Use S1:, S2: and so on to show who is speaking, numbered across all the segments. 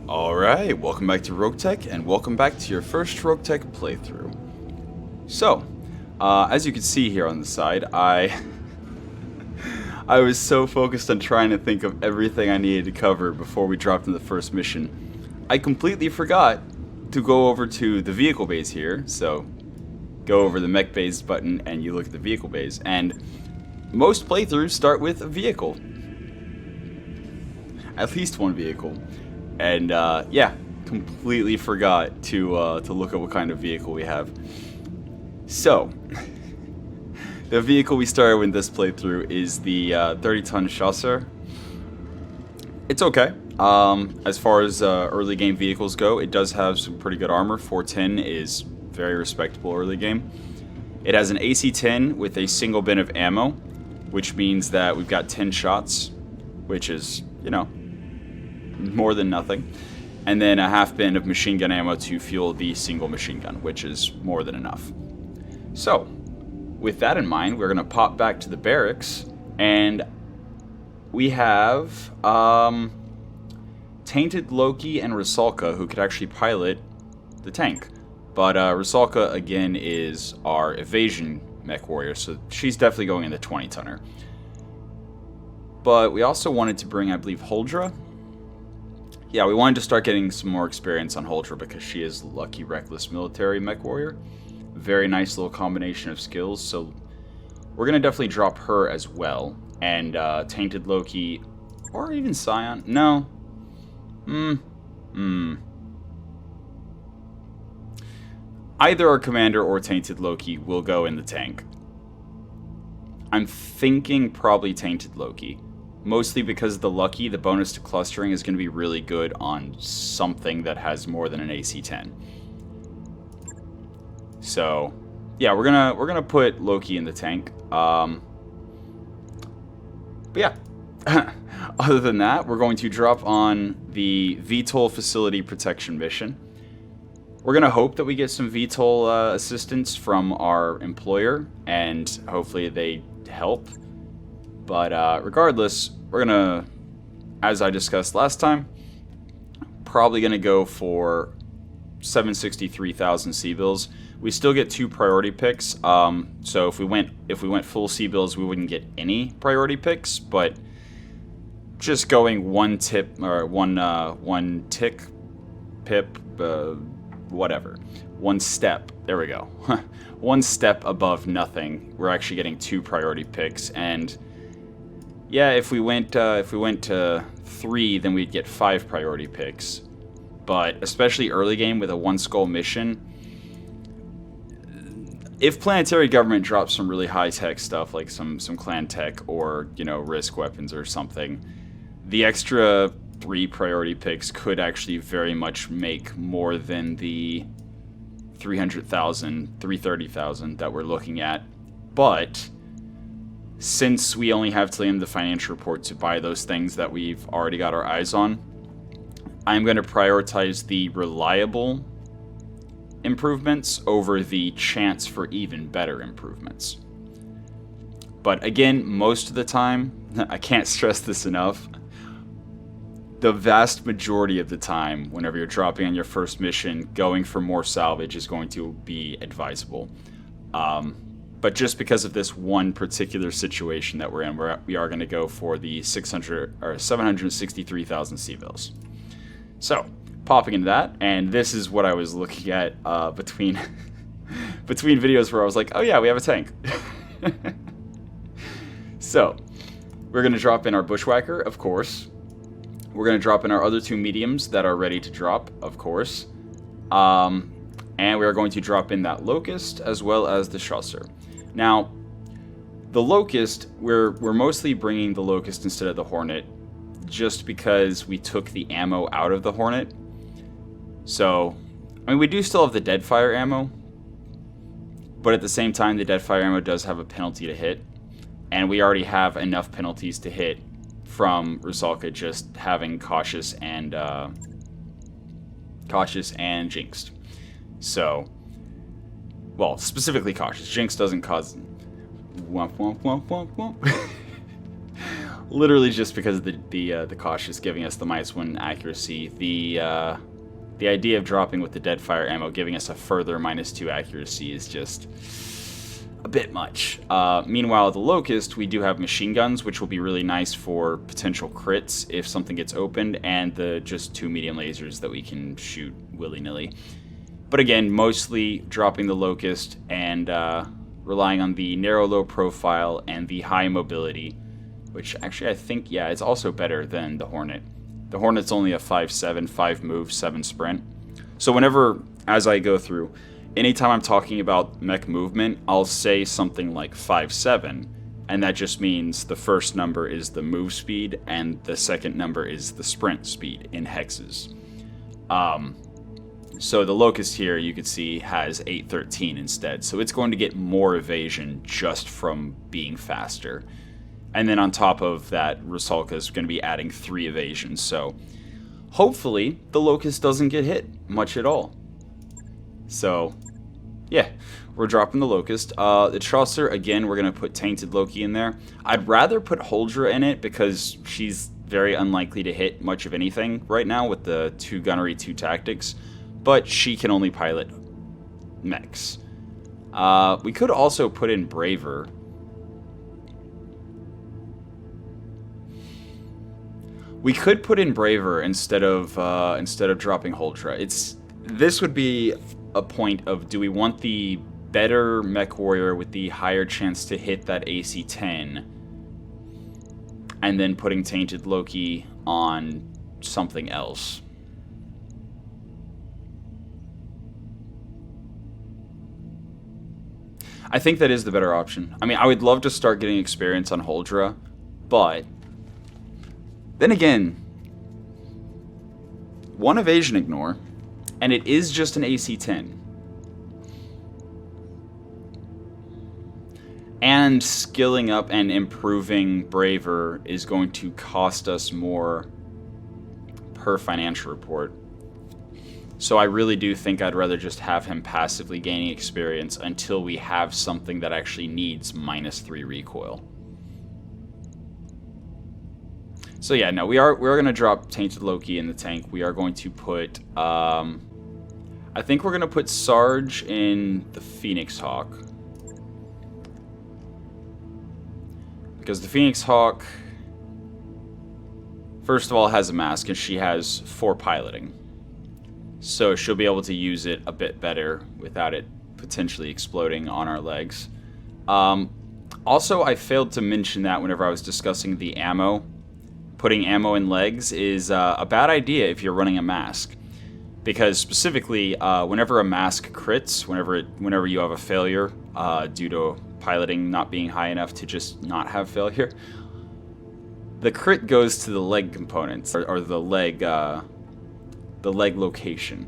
S1: Alright, welcome back to Roguetech, and welcome back to your first Roguetech playthrough. So, as you can see here on the side, I was so focused on trying to think of everything I needed to cover before we dropped into the first mission. I completely forgot to go over to the vehicle bays here, so go over the mech bays button and you look at the vehicle bays, and most playthroughs start with a vehicle. At least one vehicle. And yeah, completely forgot to look at what kind of vehicle we have. So, the vehicle we started with this playthrough is the 30-ton Chasseur. It's okay. As far as early game vehicles go, it does have some pretty good armor. 410 is very respectable early game. It has an AC-10 with a single bin of ammo, which means that we've got 10 shots, which is, you know, more than nothing, and then a half bin of machine gun ammo to fuel the single machine gun, which is more than enough. So, with that in mind, we're going to pop back to the barracks, and we have Tainted Loki and Rusalka, who could actually pilot the tank. But Rusalka, again, is our evasion Mechwarrior, so she's definitely going in the 20-tonner. But we also wanted to bring, I believe, Huldra. Yeah, we wanted to start getting some more experience on Huldra because she is Lucky Reckless Military Mechwarrior. Very nice little combination of skills, so we're going to definitely drop her as well. And Tainted Loki, or even Scion. No. Either our commander or Tainted Loki will go in the tank. I'm thinking probably Tainted Loki. Mostly because the Lucky, the bonus to clustering, is going to be really good on something that has more than an AC-10. So, yeah, we're gonna put Loki in the tank. But yeah, other than that, we're going to drop on the VTOL facility protection mission. We're gonna hope that we get some VTOL assistance from our employer, and hopefully they help. But regardless, we're gonna, as I discussed last time, probably gonna go for 763,000 C-bills. We still get 2 priority picks. So if we went full C-bills, we wouldn't get any priority picks. But just going one tick, pip, whatever, one step. There we go. One step above nothing. We're actually getting 2 priority picks, and yeah, if we went to 3, then we'd get 5 priority picks. But especially early game with a 1 skull mission, if planetary government drops some really high tech stuff like some clan tech or, you know, risk weapons or something, the extra 3 priority picks could actually very much make more than the 300,000, 330,000 that we're looking at. But since we only have till the end of the financial report to buy those things that we've already got our eyes on, I'm going to prioritize the reliable improvements over the chance for even better improvements. But again, most of the time, I can't stress this enough, the vast majority of the time, whenever you're dropping on your first mission, going for more salvage is going to be advisable. But just because of this one particular situation that we're in, we are going to go for the 763,000 C-bills. So, popping into that, and this is what I was looking at between videos where I was like, oh yeah, we have a tank. So, we're going to drop in our Bushwhacker, of course. We're going to drop in our other 2 mediums that are ready to drop, of course. And we are going to drop in that Locust as well as the Chasseur. Now, the Locust, we're mostly bringing the Locust instead of the Hornet just because we took the ammo out of the Hornet. So, I mean, we do still have the Deadfire ammo, but at the same time, the Deadfire ammo does have a penalty to hit, and we already have enough penalties to hit from Rusalka just having Cautious and Jinxed. So, well, specifically Cautious. Jinx doesn't cause... Womp, womp, womp, womp, womp. Literally just because of the cautious giving us the -1 accuracy. The idea of dropping with the Deadfire ammo giving us a further -2 accuracy is just a bit much. Meanwhile, the Locust, we do have machine guns, which will be really nice for potential crits if something gets opened, and the just 2 medium lasers that we can shoot willy-nilly. But again, mostly dropping the Locust and relying on the narrow low profile and the high mobility, which actually I think, yeah, it's also better than the Hornet. The Hornet's only a 5'7", 5 move, 7 sprint. So whenever, as I go through, anytime I'm talking about mech movement, I'll say something like 5'7", and that just means the first number is the move speed, and the second number is the sprint speed in hexes. So the Locust here, you can see, has 813 instead, so it's going to get more evasion just from being faster. And then on top of that, Rusalka is going to be adding 3 evasions, so hopefully the Locust doesn't get hit much at all. So, yeah, we're dropping the Locust. The Chaucer, again, we're going to put Tainted Loki in there. I'd rather put Huldra in it because she's very unlikely to hit much of anything right now with the 2 gunnery, 2 tactics, but she can only pilot mechs. We could also put in Braver. We could put in Braver instead of dropping Huldra. This would be a point of, do we want the better Mechwarrior with the higher chance to hit that AC 10, and then putting Tainted Loki on something else? I think that is the better option. I mean, I would love to start getting experience on Huldra, but then again, 1 evasion ignore, and it is just an AC 10. And skilling up and improving Braver is going to cost us more per financial report. So I really do think I'd rather just have him passively gaining experience until we have something that actually needs -3 recoil. So yeah, no, we're going to drop Tainted Loki in the tank. We are going to put, I think we're going to put Sarge in the Phoenix Hawk. Because the Phoenix Hawk, first of all, has a mask, and she has 4 piloting. So she'll be able to use it a bit better without it potentially exploding on our legs. Also, I failed to mention that whenever I was discussing the ammo. Putting ammo in legs is a bad idea if you're running a mask. Because specifically, whenever a mask crits, whenever you have a failure due to piloting not being high enough to just not have failure, the crit goes to the leg components, or the leg location.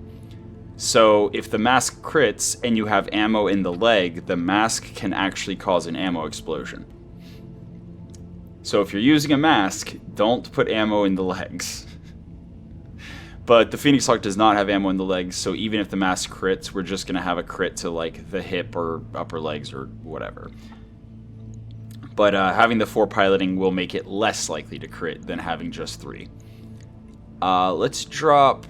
S1: So if the mask crits and you have ammo in the leg, the mask can actually cause an ammo explosion. So if you're using a mask, don't put ammo in the legs. But the Phoenix Hawk does not have ammo in the legs, so even if the mask crits, we're just going to have a crit to like the hip or upper legs or whatever. But having the 4 piloting will make it less likely to crit than having just 3. Let's drop...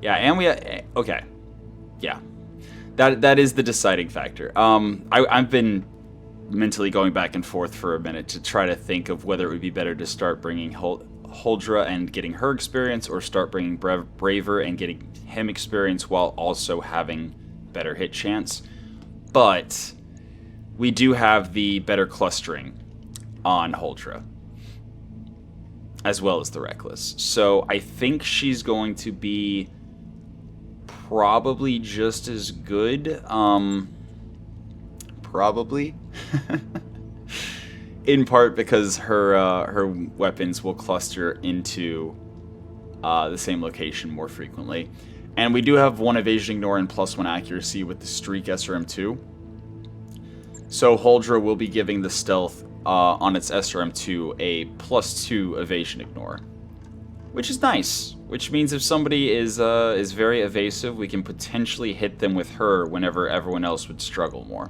S1: Yeah, and we... Okay. Yeah. That is the deciding factor. I've been mentally going back and forth for a minute to try to think of whether it would be better to start bringing Huldra and getting her experience, or start bringing Braver and getting him experience while also having better hit chance. But we do have the better clustering on Huldra, as well as the Reckless. So I think she's going to be probably just as good. Probably. In part because her weapons will cluster into the same location more frequently. And we do have 1 evasion ignore and +1 accuracy with the Streak SRM2. So Huldra will be giving the stealth on its SRM2 a +2 evasion ignore. which is nice. Which means if somebody is very evasive, we can potentially hit them with her whenever everyone else would struggle more.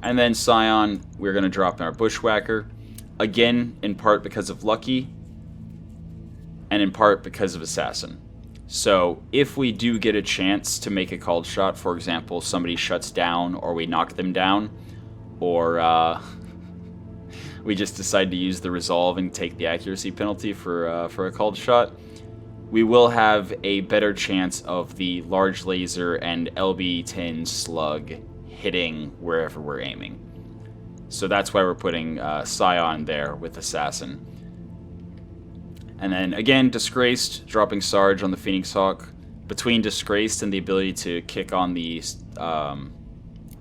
S1: And then Scion, we're going to drop in our Bushwhacker. Again, in part because of Lucky, and in part because of Assassin. So, if we do get a chance to make a called shot, for example, somebody shuts down, or we knock them down, or we just decide to use the resolve and take the accuracy penalty for a called shot, we will have a better chance of the large laser and LB-10 slug hitting wherever we're aiming. So that's why we're putting Scion there with Assassin. And then again, Disgraced, dropping Sarge on the Phoenix Hawk. Between Disgraced and the ability to kick on the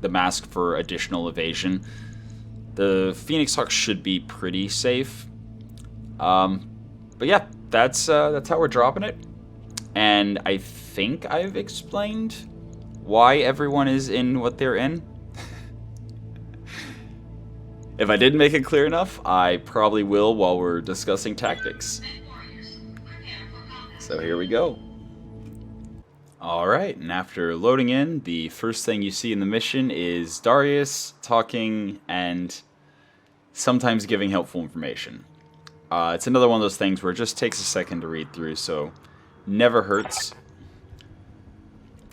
S1: mask for additional evasion, the Phoenix Hawk should be pretty safe. But yeah, that's how we're dropping it. And I think I've explained why everyone is in what they're in. If I didn't make it clear enough, I probably will while we're discussing tactics. So here we go. Alright, and after loading in, the first thing you see in the mission is Darius talking and sometimes giving helpful information. It's another one of those things where it just takes a second to read through, so never hurts.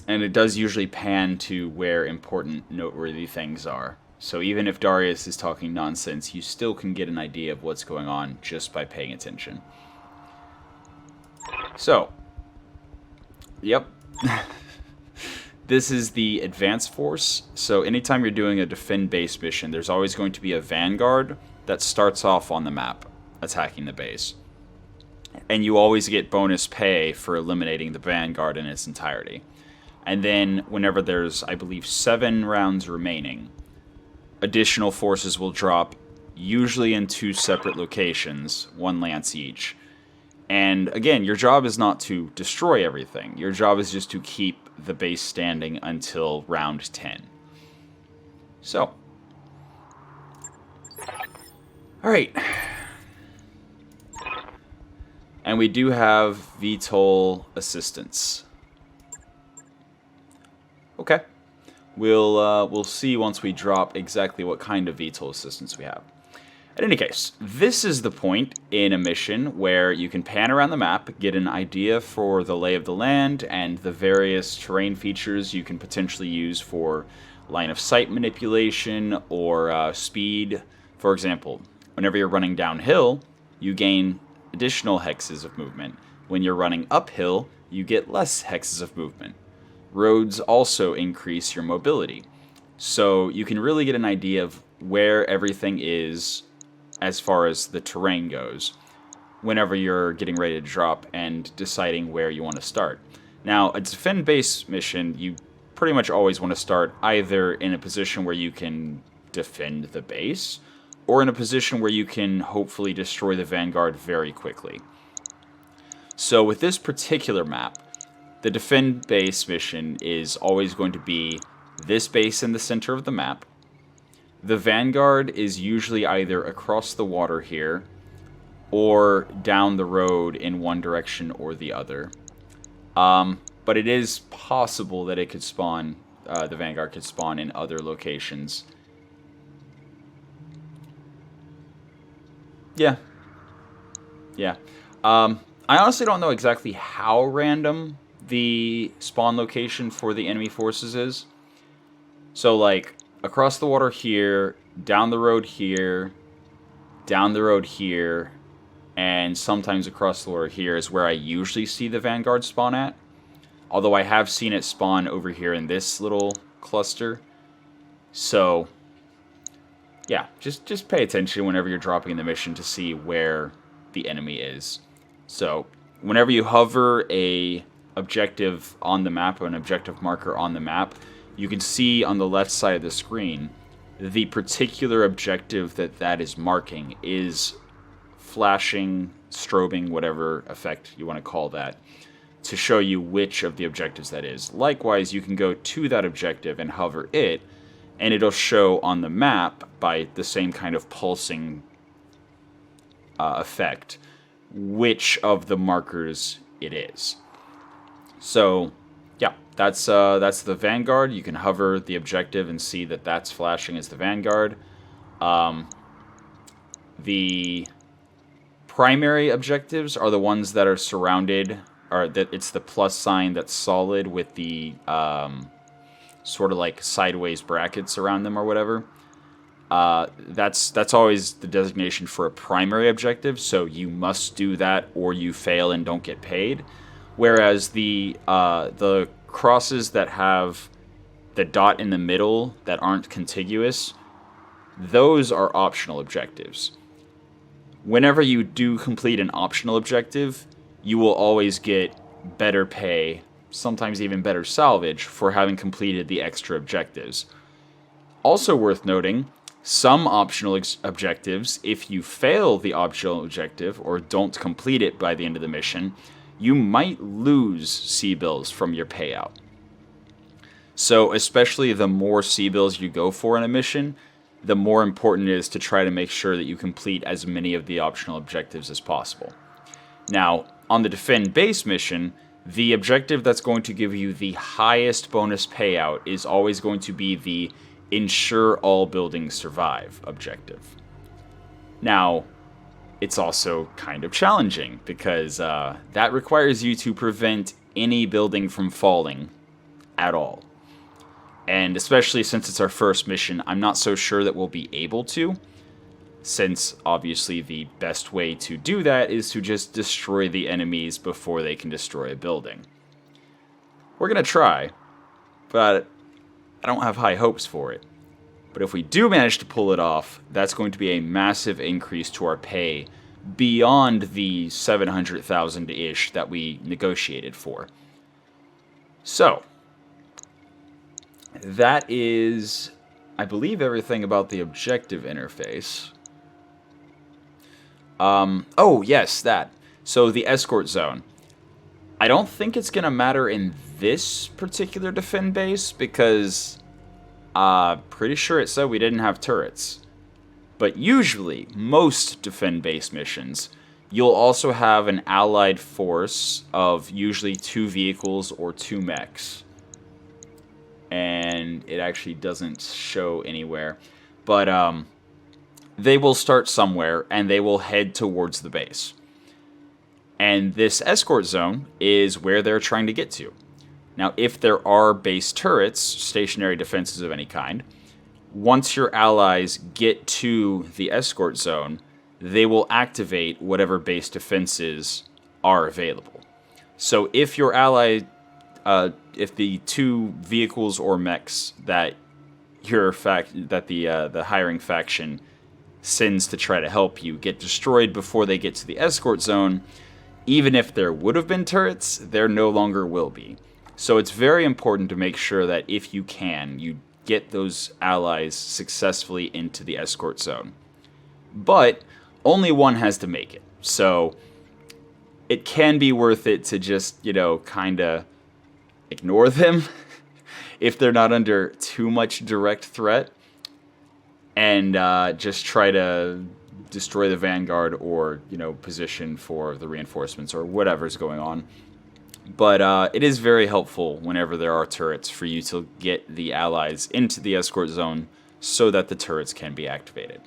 S1: And it does usually pan to where important, noteworthy things are. So even if Darius is talking nonsense, you still can get an idea of what's going on just by paying attention. So, yep. This is the advanced force. So anytime you're doing a defend-based mission, there's always going to be a vanguard that starts off on the map attacking the base. And you always get bonus pay for eliminating the vanguard in its entirety. And then whenever there's, I believe, 7 rounds remaining, additional forces will drop, usually in 2 separate locations, 1 lance each. And again, your job is not to destroy everything. Your job is just to keep the base standing until round 10. So. Alright. And we do have VTOL assistance. Okay. We'll see once we drop exactly what kind of VTOL assistance we have. In any case, this is the point in a mission where you can pan around the map, get an idea for the lay of the land and the various terrain features you can potentially use for line of sight manipulation or speed. For example, whenever you're running downhill, you gain additional hexes of movement. When you're running uphill, you get less hexes of movement. Roads also increase your mobility. So you can really get an idea of where everything is as far as the terrain goes whenever you're getting ready to drop and deciding where you want to start. Now, a defend-based mission, you pretty much always want to start either in a position where you can defend the base or in a position where you can hopefully destroy the vanguard very quickly. So with this particular map, the defend base mission is always going to be this base in the center of the map. The vanguard is usually either across the water here or down the road in one direction or the other. But it is possible that it could spawn, the vanguard could spawn in other locations. Yeah. I honestly don't know exactly how random the spawn location for the enemy forces is. So, like, across the water here, down the road here, down the road here, and sometimes across the water here is where I usually see the vanguard spawn at. Although I have seen it spawn over here in this little cluster. So, yeah, just pay attention whenever you're dropping in the mission to see where the enemy is. So, whenever you hover a objective on the map, or an objective marker on the map, you can see on the left side of the screen the particular objective that is marking is flashing, strobing, whatever effect you want to call that, to show you which of the objectives that is. Likewise, you can go to that objective and hover it, and it'll show on the map by the same kind of pulsing effect which of the markers it is. So, yeah, that's the Vanguard. You can hover the objective and see that that's flashing as the Vanguard. The primary objectives are the ones that are surrounded, or that it's the plus sign that's solid with the sort of like sideways brackets around them or whatever. That's always the designation for a primary objective, so you must do that or you fail and don't get paid. Whereas the crosses that have the dot in the middle that aren't contiguous, those are optional objectives. Whenever you do complete an optional objective, you will always get better pay, sometimes even better salvage, for having completed the extra objectives. Also worth noting, some optional objectives, if you fail the optional objective or don't complete it by the end of the mission, you might lose C-bills from your payout. So especially the more C-bills you go for in a mission, the more important it is to try to make sure that you complete as many of the optional objectives as possible. Now, on the Defend Base mission, the objective that's going to give you the highest bonus payout is always going to be the Ensure All Buildings Survive objective. Now, it's also kind of challenging because that requires you to prevent any building from falling at all. And especially since it's our first mission, I'm not so sure that we'll be able to, since obviously the best way to do that is to just destroy the enemies before they can destroy a building. We're going to try, but I don't have high hopes for it. But if we do manage to pull it off, that's going to be a massive increase to our pay beyond the 700,000-ish that we negotiated for. So, that is, I believe, everything about the objective interface. Oh, yes, that. So, the escort zone. I don't think it's going to matter in this particular defend base because pretty sure it said we didn't have turrets. But usually, most defend base missions, you'll also have an allied force of usually 2 vehicles or 2 mechs. And it actually doesn't show anywhere. But they will start somewhere, and they will head towards the base. And this escort zone is where they're trying to get to. Now, if there are base turrets, stationary defenses of any kind, once your allies get to the escort zone, they will activate whatever base defenses are available. So if your ally, if the 2 vehicles or mechs that the hiring faction sends to try to help you get destroyed before they get to the escort zone, even if there would have been turrets, there no longer will be. So it's very important to make sure that if you can, you get those allies successfully into the escort zone. But only one has to make it. So it can be worth it to just, kind of ignore them if they're not under too much direct threat, and just try to destroy the Vanguard or, position for the reinforcements or whatever's going on. But it is very helpful whenever there are turrets for you to get the allies into the escort zone so that the turrets can be activated.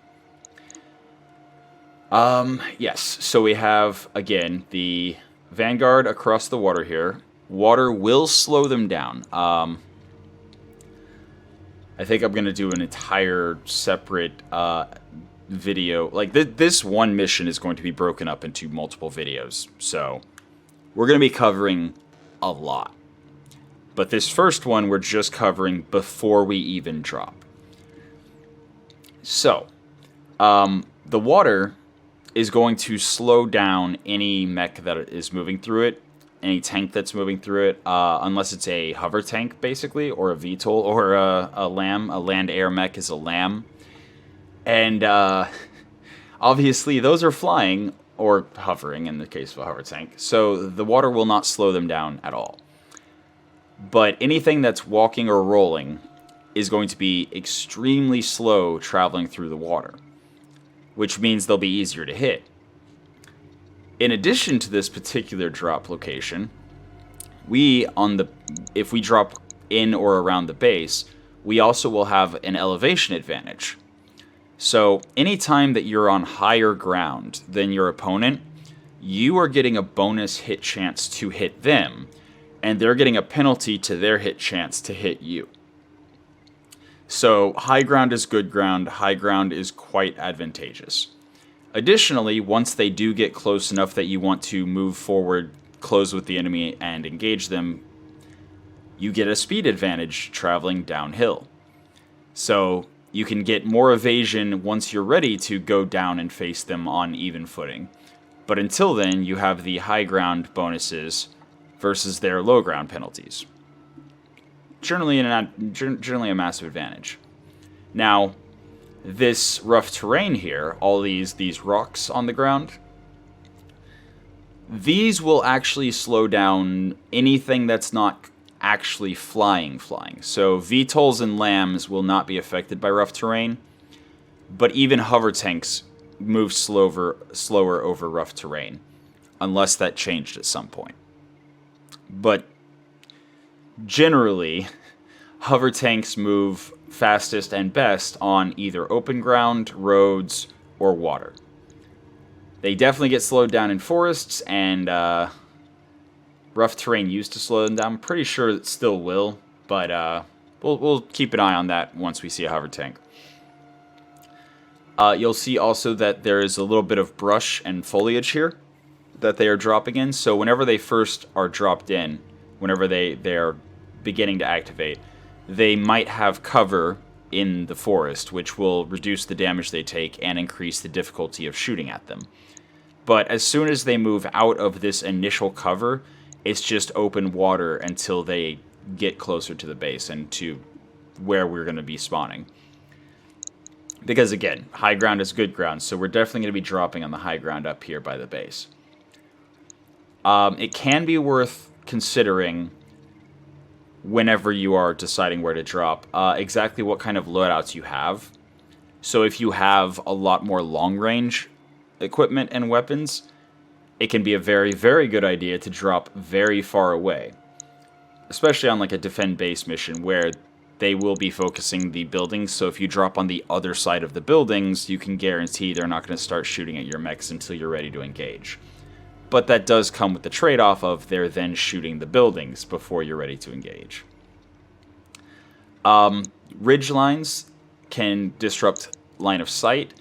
S1: Yes, so we have, again, the Vanguard across the water here. Water will slow them down. I think I'm going to do an entire separate video. Like, this one mission is going to be broken up into multiple videos, so we're going to be covering a lot. But this first one we're just covering before we even drop. So, the water is going to slow down any mech that is moving through it, any tank that's moving through it, unless it's a hover tank, basically, or a VTOL, or a LAM. A land-air mech is a LAM. And obviously, those are flying, or hovering in the case of a hover tank, so the water will not slow them down at all. But anything that's walking or rolling is going to be extremely slow traveling through the water, which means they'll be easier to hit. In addition to this particular drop location, if we drop in or around the base, we also will have an elevation advantage. So anytime that you're on higher ground than your opponent, you are getting a bonus hit chance to hit them, and they're getting a penalty to their hit chance to hit you. So high ground is good ground, high ground is quite advantageous. Additionally, once they do get close enough that you want to move forward, close with the enemy, and engage them, you get a speed advantage traveling downhill. So you can get more evasion once you're ready to go down and face them on even footing. But until then, you have the high ground bonuses versus their low ground penalties. Generally a massive advantage. Now, this rough terrain here, all these rocks on the ground, these will actually slow down anything that's not actually flying. So VTOLs and lambs will not be affected by rough terrain, but even hover tanks move slower over rough terrain, unless that changed at some point. But generally, hover tanks move fastest and best on either open ground, roads, or water. They definitely get slowed down in forests, and rough terrain used to slow them down. I'm pretty sure it still will, but we'll keep an eye on that once we see a hover tank. You'll see also that there is a little bit of brush and foliage here that they are dropping in. So whenever they first are dropped in, whenever they are beginning to activate, they might have cover in the forest, which will reduce the damage they take and increase the difficulty of shooting at them. But as soon as they move out of this initial cover, it's just open water until they get closer to the base and to where we're going to be spawning. Because again, high ground is good ground, so we're definitely going to be dropping on the high ground up here by the base. It can be worth considering whenever you are deciding where to drop, exactly what kind of loadouts you have. So if you have a lot more long-range equipment and weapons, it can be a very, very good idea to drop very far away. Especially on like a defend base mission where they will be focusing the buildings, so if you drop on the other side of the buildings, you can guarantee they're not going to start shooting at your mechs until you're ready to engage. But that does come with the trade-off of they're then shooting the buildings before you're ready to engage. Ridge lines can disrupt line of sight.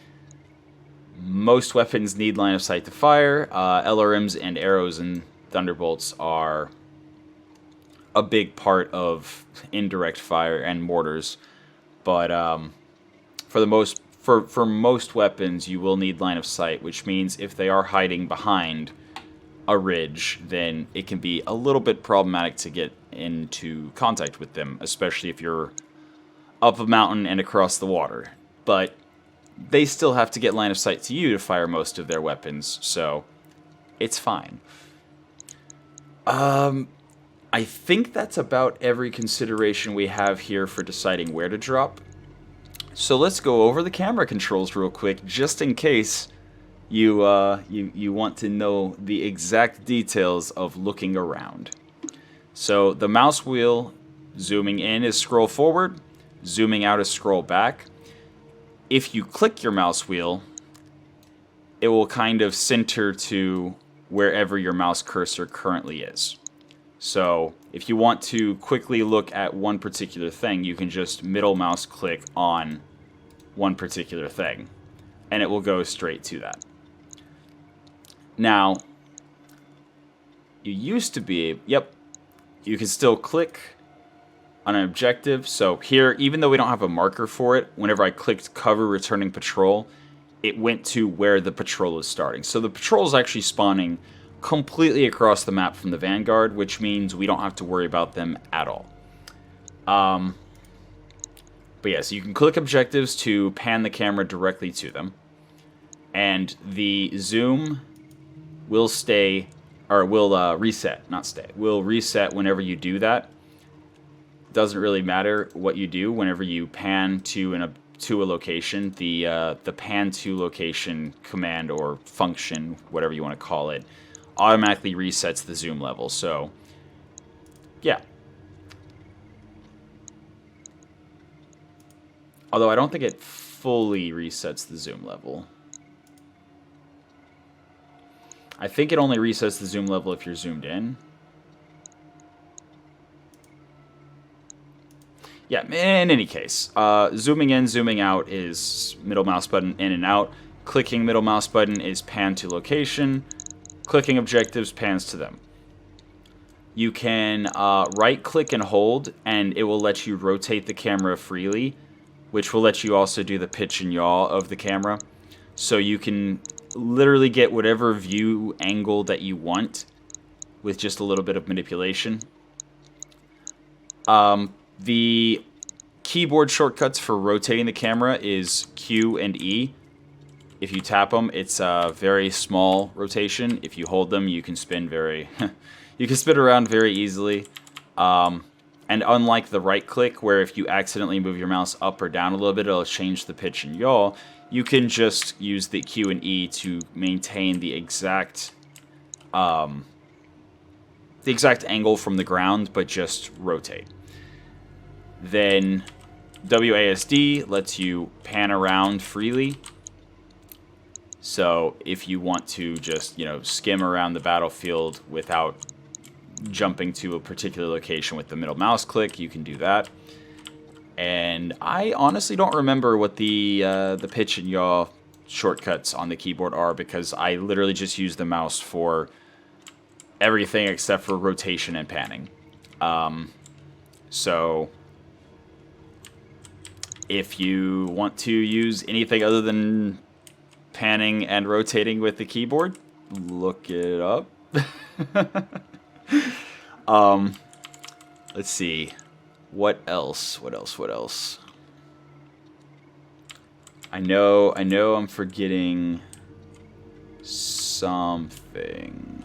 S1: Most weapons need line of sight to fire. LRMs and arrows and thunderbolts are a big part of indirect fire and mortars, but for most weapons you will need line of sight, which means if they are hiding behind a ridge, then it can be a little bit problematic to get into contact with them, especially if you're up a mountain and across the water. But they still have to get line of sight to you to fire most of their weapons, so it's fine. I think that's about every consideration we have here for deciding where to drop. So let's go over the camera controls real quick, just in case you want to know the exact details of looking around. So the mouse wheel zooming in is scroll forward, zooming out is scroll back. If you click your mouse wheel, it will kind of center to wherever your mouse cursor currently is. So if you want to quickly look at one particular thing, you can just middle mouse click on one particular thing, and it will go straight to that. Now, you used to be, you can still click on an objective. So here, even though we don't have a marker for it, whenever I clicked cover returning patrol, it went to where the patrol is starting. So the patrol is actually spawning completely across the map from the Vanguard, which means we don't have to worry about them at all. But yeah, so you can click objectives to pan the camera directly to them, and the zoom will stay, or will reset, not stay, will reset whenever you do that. Doesn't really matter what you do. Whenever you pan to to a location, the pan to location command or function, whatever you want to call it, automatically resets the zoom level. So, yeah. Although I don't think it fully resets the zoom level. I think it only resets the zoom level if you're zoomed in. Yeah, in any case, zooming in, zooming out is middle mouse button in and out. Clicking middle mouse button is pan to location. Clicking objectives pans to them. You can right click and hold, and it will let you rotate the camera freely, which will let you also do the pitch and yaw of the camera. So you can literally get whatever view angle that you want with just a little bit of manipulation. The keyboard shortcuts for rotating the camera is Q and E. If you tap them, it's a very small rotation. If you hold them, you can spin you can spin around very easily. And unlike the right click, where if you accidentally move your mouse up or down a little bit, it'll change the pitch and yaw, you can just use the Q and E to maintain the exact angle from the ground, but just rotate. Then WASD lets you pan around freely. So if you want to just, skim around the battlefield without jumping to a particular location with the middle mouse click, you can do that. And I honestly don't remember what the pitch and yaw shortcuts on the keyboard are, because I literally just use the mouse for everything except for rotation and panning. So if you want to use anything other than panning and rotating with the keyboard, look it up. Let's see. What else? I know I'm forgetting something.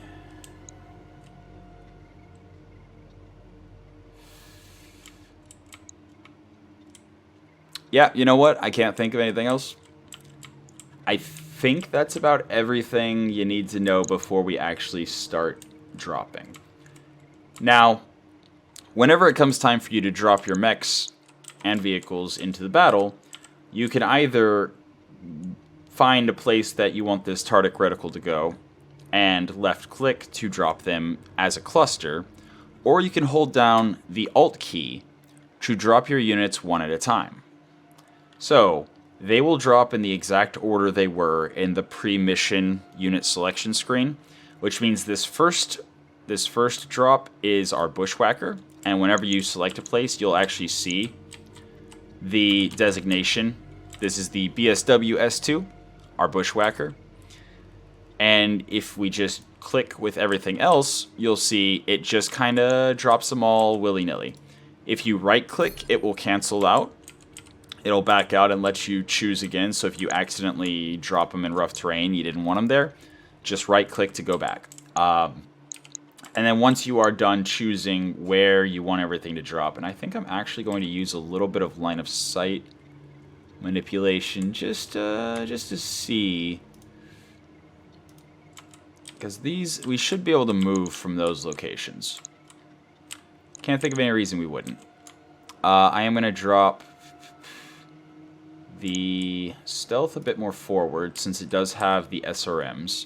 S1: Yeah, you know what? I can't think of anything else. I think that's about everything you need to know before we actually start dropping. Now, whenever it comes time for you to drop your mechs and vehicles into the battle, you can either find a place that you want this Tardic reticle to go and left click to drop them as a cluster, or you can hold down the Alt key to drop your units one at a time. So, they will drop in the exact order they were in the pre-mission unit selection screen, which means this first drop is our Bushwhacker, and whenever you select a place, you'll actually see the designation. This is the BSW S2, our Bushwhacker. And if we just click with everything else, you'll see it just kind of drops them all willy-nilly. If you right-click, it will cancel out. It'll back out and let you choose again. So if you accidentally drop them in rough terrain, you didn't want them there, just right-click to go back. And then once you are done choosing where you want everything to drop, and I think I'm actually going to use a little bit of line of sight manipulation just to see, because these we should be able to move from those locations. Can't think of any reason we wouldn't. I am going to drop the stealth a bit more forward, since it does have the SRMs.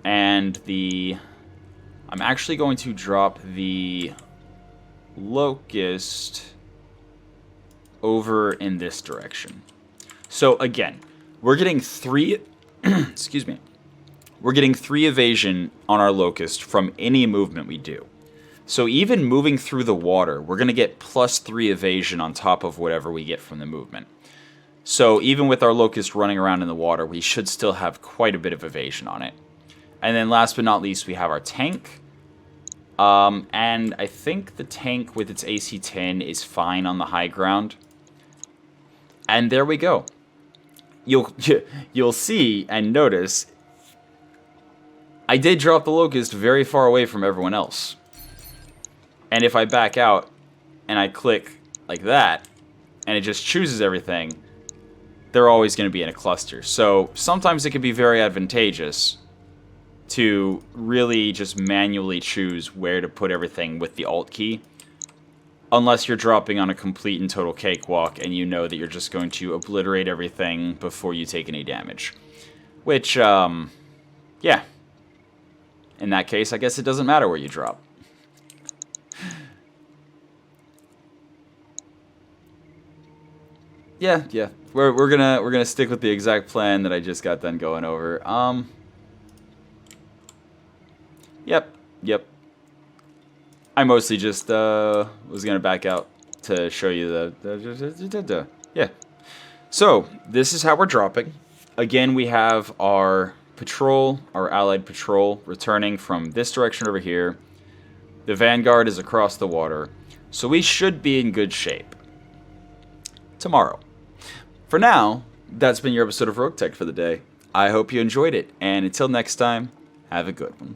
S1: And I'm actually going to drop the Locust over in this direction. So again, we're getting 3 excuse me. We're getting 3 evasion on our Locust from any movement we do. So even moving through the water, we're going to get +3 evasion on top of whatever we get from the movement. So even with our Locust running around in the water, we should still have quite a bit of evasion on it. And then last but not least, we have our tank. And I think the tank with its AC-10 is fine on the high ground. And there we go. You'll see and notice I did drop the Locust very far away from everyone else. And if I back out and I click like that, and it just chooses everything, they're always going to be in a cluster. So sometimes it can be very advantageous to really just manually choose where to put everything with the Alt key, unless you're dropping on a complete and total cakewalk and you know that you're just going to obliterate everything before you take any damage. Which, yeah. In that case, I guess it doesn't matter where you drop. Yeah. We're gonna stick with the exact plan that I just got done going over. Yep. I mostly just was gonna back out to show you the yeah. So this is how we're dropping. Again, we have our patrol, our allied patrol, returning from this direction over here. The vanguard is across the water, so we should be in good shape tomorrow. For now, that's been your episode of Roguetech for the day. I hope you enjoyed it, and until next time, have a good one.